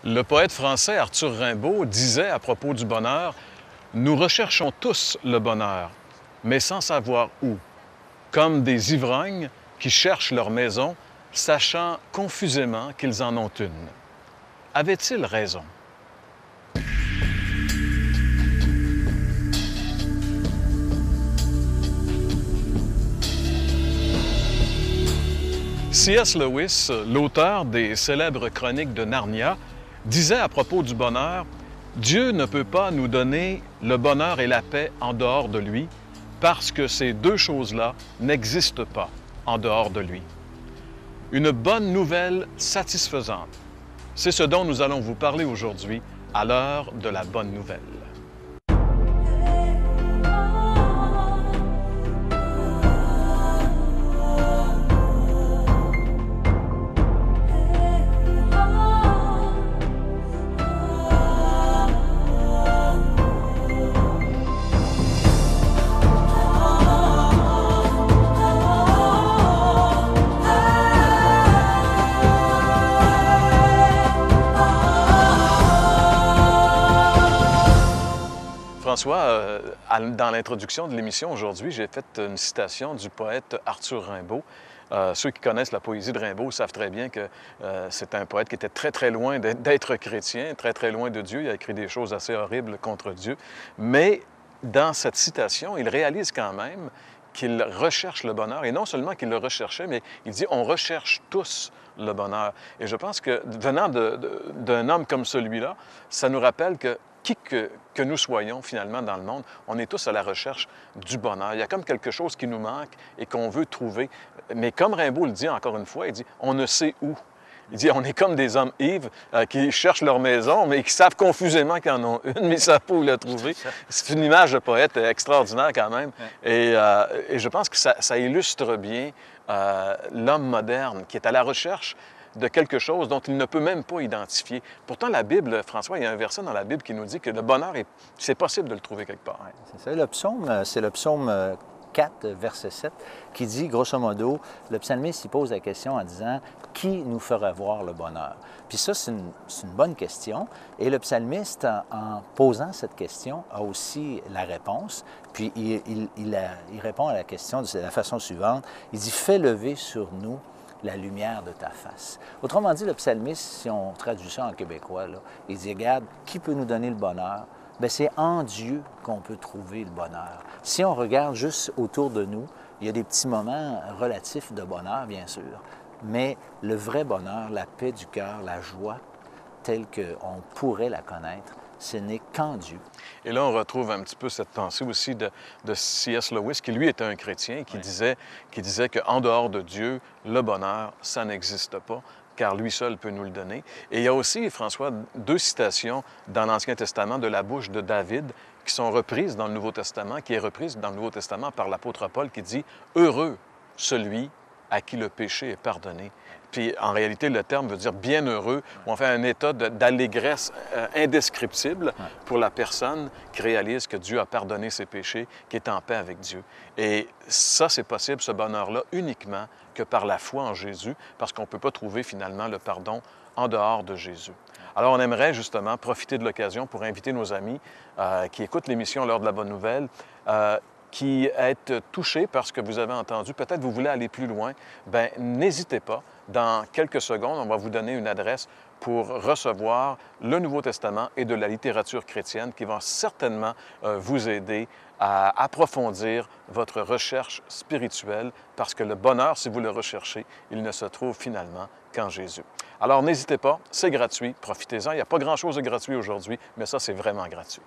Le poète français Arthur Rimbaud disait à propos du bonheur: « Nous recherchons tous le bonheur, mais sans savoir où, comme des ivrognes qui cherchent leur maison, sachant confusément qu'ils en ont une. » Avait-il raison? C.S. Lewis, l'auteur des célèbres chroniques de Narnia, disait à propos du bonheur: « Dieu ne peut pas nous donner le bonheur et la paix en dehors de lui, parce que ces deux choses-là n'existent pas en dehors de lui. » Une bonne nouvelle satisfaisante. C'est ce dont nous allons vous parler aujourd'hui à l'heure de la bonne nouvelle. François, dans l'introduction de l'émission aujourd'hui, j'ai fait une citation du poète Arthur Rimbaud. Ceux qui connaissent la poésie de Rimbaud savent très bien que c'est un poète qui était très loin d'être chrétien, très loin de Dieu. Il a écrit des choses assez horribles contre Dieu. Mais dans cette citation, il réalise quand même qu'il recherche le bonheur. Et non seulement qu'il le recherchait, mais il dit « on recherche tous le bonheur ». Et je pense que venant d'un homme comme celui-là, ça nous rappelle que que nous soyons finalement dans le monde, on est tous à la recherche du bonheur. Il y a comme quelque chose qui nous manque et qu'on veut trouver. Mais comme Rimbaud le dit encore une fois, il dit « on ne sait où ». Il dit « on est comme des hommes ivres qui cherchent leur maison, mais qui savent confusément qu'ils en ont une, mais ils ne savent pas où la trouver ». C'est une image de poète extraordinaire quand même. Et je pense que ça illustre bien l'homme moderne qui est à la recherche de quelque chose dont il ne peut même pas identifier. Pourtant, la Bible, François, il y a un verset dans la Bible qui nous dit que le bonheur, c'est possible de le trouver quelque part. Oui, c'est ça. C'est le psaume 4, verset 7, qui dit, grosso modo, le psalmiste il pose la question en disant « Qui nous fera voir le bonheur? » Puis ça, c'est une bonne question. Et le psalmiste, en posant cette question, a aussi la réponse. Puis il répond à la question de la façon suivante. Il dit « Fais lever sur nous la lumière de ta face. » Autrement dit, le psalmiste, si on traduit ça en québécois, là, il dit, regarde, qui peut nous donner le bonheur? Bien, c'est en Dieu qu'on peut trouver le bonheur. Si on regarde juste autour de nous, il y a des petits moments relatifs de bonheur, bien sûr, mais le vrai bonheur, la paix du cœur, la joie, telle qu'on pourrait la connaître, ce n'est qu'en Dieu. Et là, on retrouve un petit peu cette pensée aussi de C.S. Lewis, qui lui était un chrétien, qui disait qu'en dehors de Dieu, le bonheur, ça n'existe pas, car lui seul peut nous le donner. Et il y a aussi, François, deux citations dans l'Ancien Testament de la bouche de David qui sont reprises dans le Nouveau Testament, qui est reprise dans le Nouveau Testament par l'apôtre Paul qui dit « Heureux celui à qui le péché est pardonné ». Puis, en réalité, le terme veut dire bienheureux, ou enfin un état d'allégresse indescriptible pour la personne qui réalise que Dieu a pardonné ses péchés, qui est en paix avec Dieu. Et ça, c'est possible, ce bonheur-là, uniquement que par la foi en Jésus, parce qu'on ne peut pas trouver finalement le pardon en dehors de Jésus. Alors, on aimerait justement profiter de l'occasion pour inviter nos amis qui écoutent l'émission L'heure de la bonne nouvelle, qui êtes touchés par ce que vous avez entendu, peut-être vous voulez aller plus loin, bien, n'hésitez pas. Dans quelques secondes, on va vous donner une adresse pour recevoir le Nouveau Testament et de la littérature chrétienne qui va certainement vous aider à approfondir votre recherche spirituelle parce que le bonheur, si vous le recherchez, il ne se trouve finalement qu'en Jésus. Alors, n'hésitez pas, c'est gratuit, profitez-en. Il n'y a pas grand-chose de gratuit aujourd'hui, mais ça, c'est vraiment gratuit.